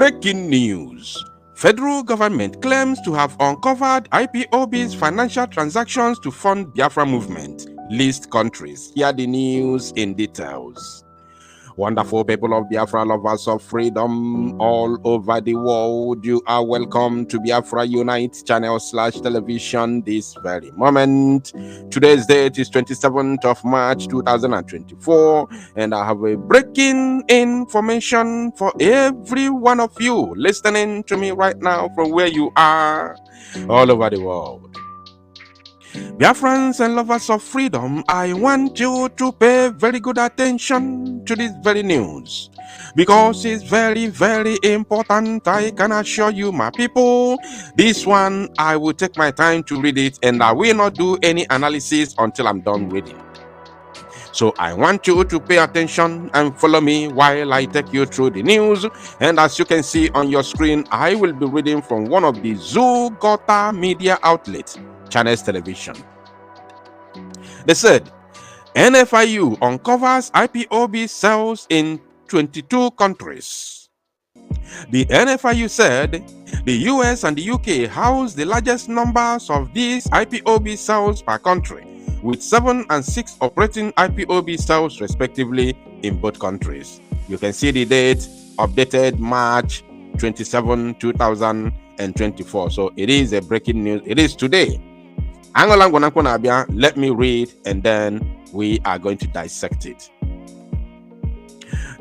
Breaking news. Federal government claims to have uncovered IPOB's financial transactions to fund Biafra movement. List countries. Hear the news in details. Wonderful people of Biafra, lovers of freedom all over the world, you are welcome to Biafra Unite channel / television this very moment. Today's date is 27th of March 2024, and I have a breaking information for every one of you listening to me right now from where you are all over the world. Biafrans and lovers of freedom, I want you to pay very good attention to this very news because it's very, very important. I can assure you, my people, this one I will take my time to read it and I will not do any analysis until I'm done reading. So I want you to pay attention and follow me while I take you through the news. And as you can see on your screen, I will be reading from one of the Zugota media outlets, Channels Television. They said, NFIU uncovers IPOB cells in 22 countries. The NFIU said the US and the UK house the largest numbers of these IPOB cells per country, with 7 and 6 operating IPOB cells respectively in both countries. You can see the date updated March 27, 2024. So it is a breaking news. It is today. Let me read and then we are going to dissect it.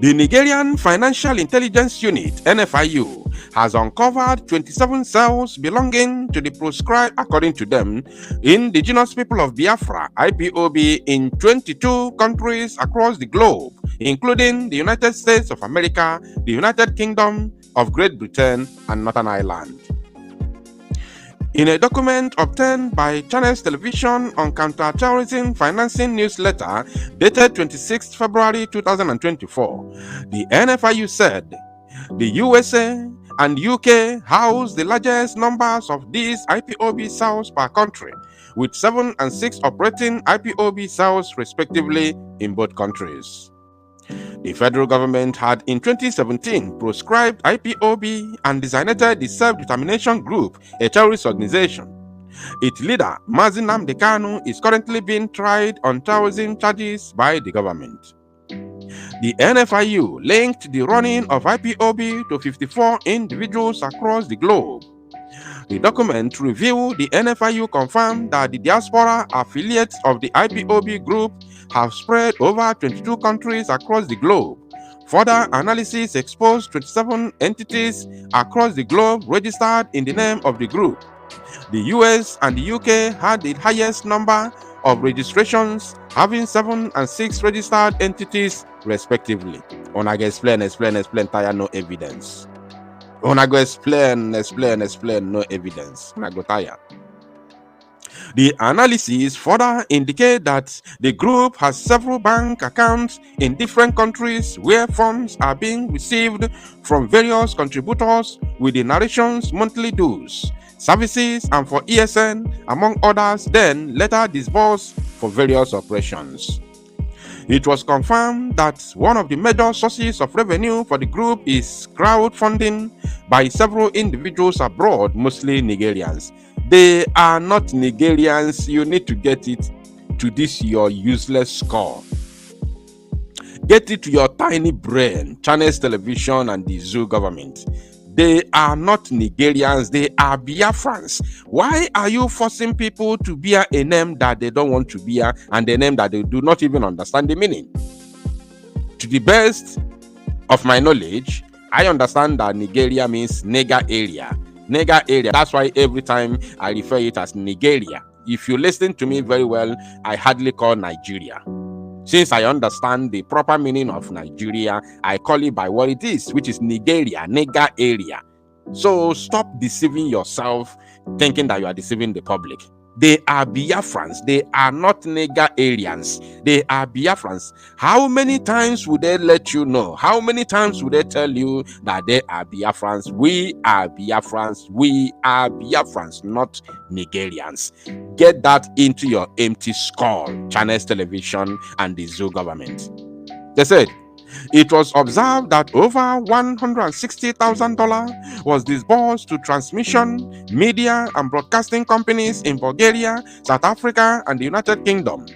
The Nigerian Financial Intelligence Unit, NFIU, has uncovered 27 cells belonging to the proscribed, according to them, indigenous people of Biafra, IPOB, in 22 countries across the globe, including the United States of America, the United Kingdom of Great Britain, and Northern Ireland. In a document obtained by Channels Television on Counter-Terrorism Financing Newsletter dated 26 February 2024, the NFIU said the USA and UK house the largest numbers of these IPOB cells per country, with 7 and 6 operating IPOB cells respectively in both countries. The federal government had in 2017 proscribed IPOB and designated the Self-Determination Group a terrorist organization. Its leader, Mazi Nnamdi Kanu, is currently being tried on terrorism charges by the government. The NFIU linked the running of IPOB to 54 individuals across the globe. The document reviewed the NFIU confirmed that the diaspora affiliates of the IPOB group have spread over 22 countries across the globe. Further analysis exposed 27 entities across the globe registered in the name of the group. The US and the UK had the highest number of registrations, having 7 and 6 registered entities respectively. I go explain, tire no evidence. I go explain, no evidence. I go tire. The analysis further indicate that the group has several bank accounts in different countries where funds are being received from various contributors with the narrations monthly dues, services, and for ESN, among others, then later disbursed for various operations. It was confirmed that one of the major sources of revenue for the group is crowdfunding by several individuals abroad, mostly Nigerians. They are not Nigerians. You need to get it to this your useless score. Get it to your tiny brain, Channels Television and the Zoo government. They are not Nigerians, they are Biafrans. Why are you forcing people to bear a name that they don't want to bear and a name that they do not even understand the meaning? To the best of my knowledge, I understand that Nigeria means nigger area. Nigger area. That's why every time I refer it as Nigeria. If you listen to me very well, I hardly call Nigeria. Since I understand the proper meaning of Nigeria, I call it by what it is, which is Nigeria, nigger area. So stop deceiving yourself, thinking that you are deceiving the public. They are Biafrans. They are not Nigerians. They are Biafrans. How many times would they let you know? How many times would they tell you that they are Biafrans? We are Biafrans. We are Biafrans, not Nigerians. Get that into your empty skull, Channels Television and the Zoo government. They said, It was observed that over $160,000 was disbursed to transmission, media, and broadcasting companies in Bulgaria, South Africa, and the United Kingdom.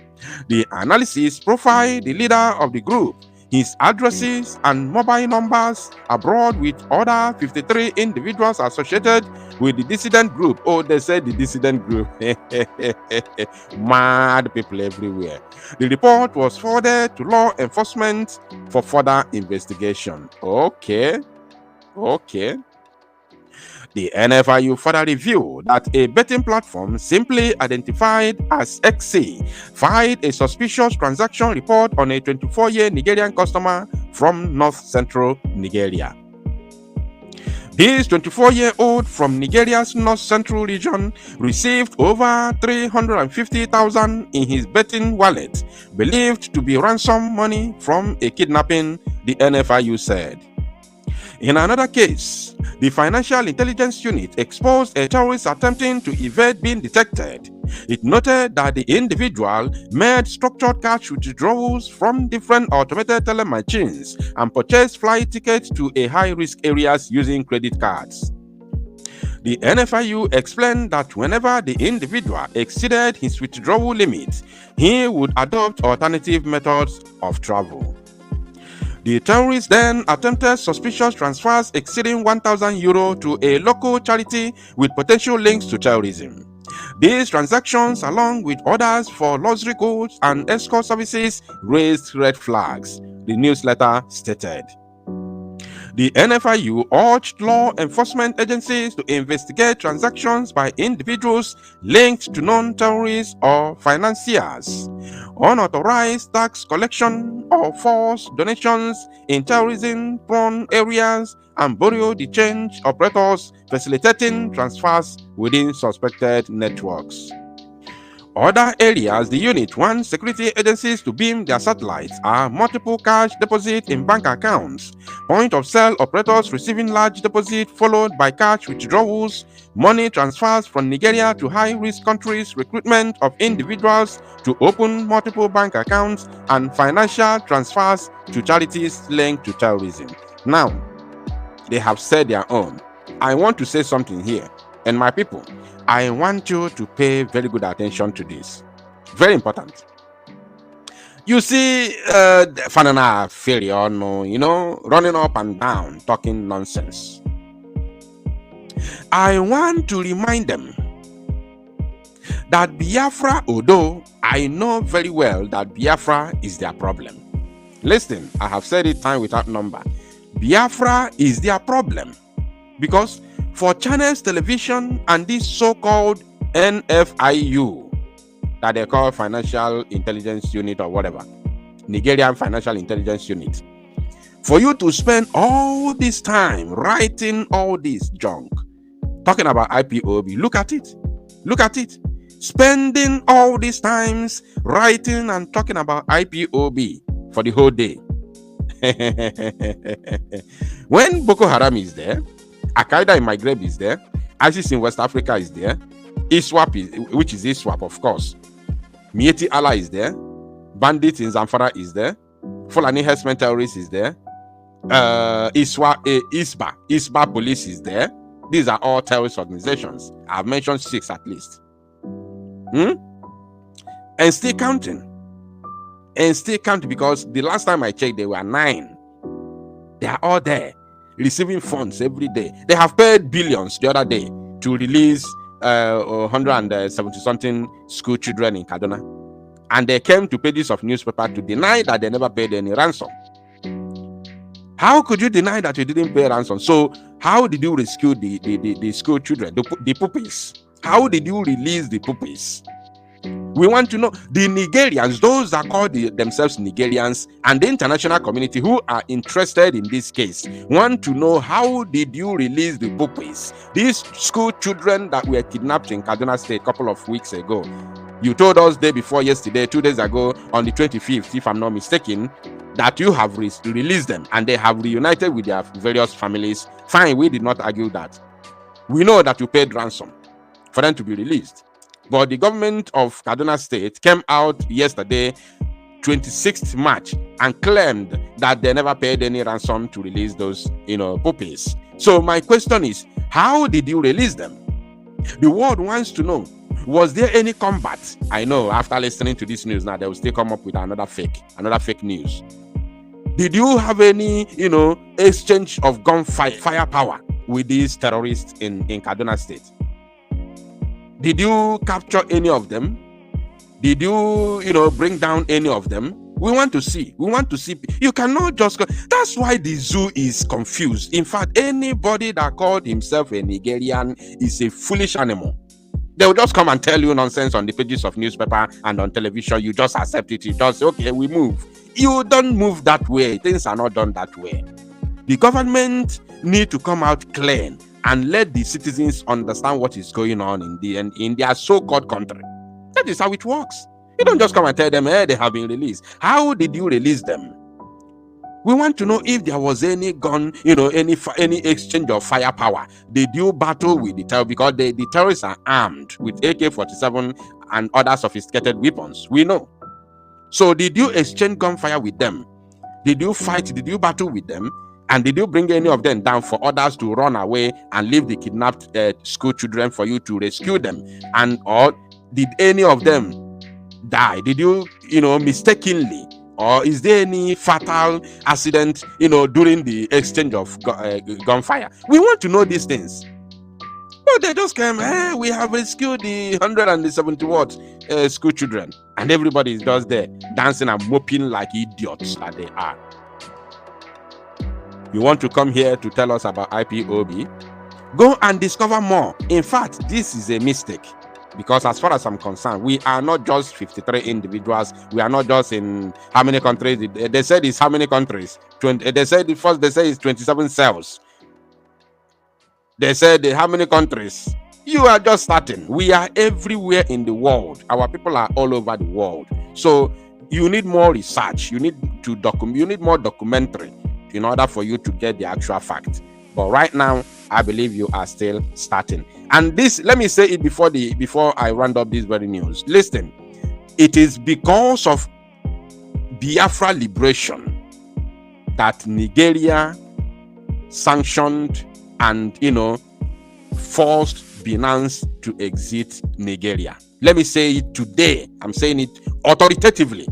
The analysis profiled the leader of the group, his addresses and mobile numbers abroad, with other 53 individuals associated with the dissident group. Oh, they said the dissident group. Mad people everywhere. The report was forwarded to law enforcement for further investigation. Okay. The NFIU further revealed that a betting platform simply identified as XC filed a suspicious transaction report on a 24-year Nigerian customer from north-central Nigeria. This 24-year-old from Nigeria's north-central region received over 350,000 in his betting wallet, believed to be ransom money from a kidnapping, the NFIU said. In another case, the Financial Intelligence Unit exposed a terrorist attempting to evade being detected. It noted that the individual made structured cash withdrawals from different automated teller machines and purchased flight tickets to a high-risk areas using credit cards. The NFIU explained that whenever the individual exceeded his withdrawal limit, he would adopt alternative methods of travel. The terrorists then attempted suspicious transfers exceeding €1,000 to a local charity with potential links to terrorism. These transactions, along with orders for luxury goods and escort services, raised red flags, the newsletter stated. The NFIU urged law enforcement agencies to investigate transactions by individuals linked to known terrorists or financiers, unauthorized tax collection or false donations in terrorism-prone areas, and bureau de change operators facilitating transfers within suspected networks. Other areas the unit wants security agencies to beam their satellites are multiple cash deposits in bank accounts, point-of-sale operators receiving large deposits followed by cash withdrawals, money transfers from Nigeria to high-risk countries, recruitment of individuals to open multiple bank accounts, and financial transfers to charities linked to terrorism. Now, they have said their own. I want to say something here, and my people, I want you to pay very good attention to this. Very important. You see, Fanana failure, running up and down, talking nonsense. I want to remind them that Biafra, although I know very well that Biafra is their problem. Listen, I have said it time without number. Biafra is their problem. Because for Channels Television and this so-called NFIU, that they call Financial Intelligence Unit or whatever, Nigerian Financial Intelligence Unit, for you to spend all this time writing all this junk, talking about IPOB, look at it, spending all these times writing and talking about IPOB for the whole day. When Boko Haram is there, Al-Qaeda in Maghreb is there, ISIS in West Africa is there, ISWAP, which is ISWAP, of course, Mieti Allah is there, Bandits in Zamfara is there, Fulani Herdsmen terrorists is there, ISBA police is there. These are all terrorist organizations. I've mentioned 6 at least. And still counting. Because the last time I checked, there were 9. They are all there, receiving funds every day. They have paid billions the other day to release 170-something school children in Kaduna. And they came to pages of newspaper to deny that they never paid any ransom. How could you deny that you didn't pay ransom? So how did you rescue the school children, the puppies? How did you release the puppies? We want to know. The Nigerians, those that call themselves Nigerians, and the international community who are interested in this case, want to know, how did you release the puppies? These school children that were kidnapped in Kaduna State a couple of weeks ago. You told us day before yesterday, 2 days ago, on the 25th, if I'm not mistaken, that you have released them and they have reunited with their various families. Fine, we did not argue that. We know that you paid ransom for them to be released. But the government of Kaduna State came out yesterday 26th March and claimed that they never paid any ransom to release those, puppies. So my question is, how did you release them? The world wants to know. Was there any combat? I know after listening to this news now, they will still come up with another fake news. Did you have any, exchange of firepower with these terrorists in Kaduna State? Did you capture any of them? Did you, bring down any of them? We want to see. You cannot just go. That's why the zoo is confused. In fact, anybody that called himself a Nigerian is a foolish animal. They will just come and tell you nonsense on the pages of newspaper and on television. You just accept it. You just say, okay, we move. You don't move that way. Things are not done that way. The government need to come out clean and let the citizens understand what is going on in their so-called country. That is how it works. You don't just come and tell them, hey, they have been released. How did you release them? We want to know if there was any gun, any exchange of firepower. Did you battle with the terrorists? Because the terrorists are armed with AK-47 and other sophisticated weapons. We know. So did you exchange gunfire with them? Did you fight? Did you battle with them? And did you bring any of them down for others to run away and leave the kidnapped school children for you to rescue them? And or did any of them die? Did you, mistakenly? Or is there any fatal accident, during the exchange of gunfire? We want to know these things. But they just came, hey, we have rescued the 170 school children. And everybody is just there dancing and moping like idiots that they are. You want to come here to tell us about IPOB? Go and discover more. In fact, this is a mistake. Because as far as I'm concerned, we are not just 53 individuals. We are not just in how many countries? They said it's how many countries? 20, they said it's 27 cells. They said how many countries? You are just starting. We are everywhere in the world. Our people are all over the world. So you need more research. You need more documentary in order for you to get the actual fact. But right now, I believe you are still starting. And this, let me say it before I round up this very news. Listen, it is because of Biafra liberation that Nigeria sanctioned and, forced Binance to exit Nigeria. Let me say it today. I'm saying it authoritatively.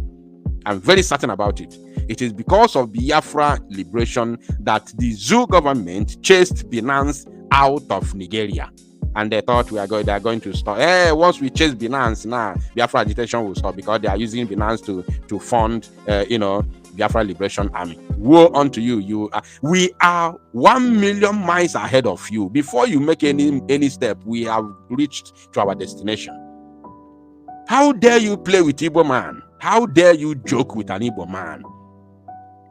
I'm very certain about it. It is because of Biafra liberation that the Zoo government chased Binance out of Nigeria. And they thought they are going to stop. Hey, once we chase Binance, Biafra agitation will stop because they are using Binance to fund, Biafra Liberation Army. Woe unto you! We are 1 million miles ahead of you. Before you make any step, we have reached to our destination. How dare you play with Igbo man? How dare you joke with an Igbo man?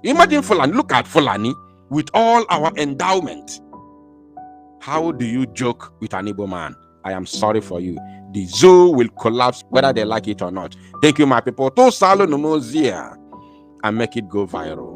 Imagine Fulani. Look at Fulani with all our endowment. How do you joke with an Igbo man? I am sorry for you. The zoo will collapse whether they like it or not. Thank you, my people. To salo nomozia and make it go viral.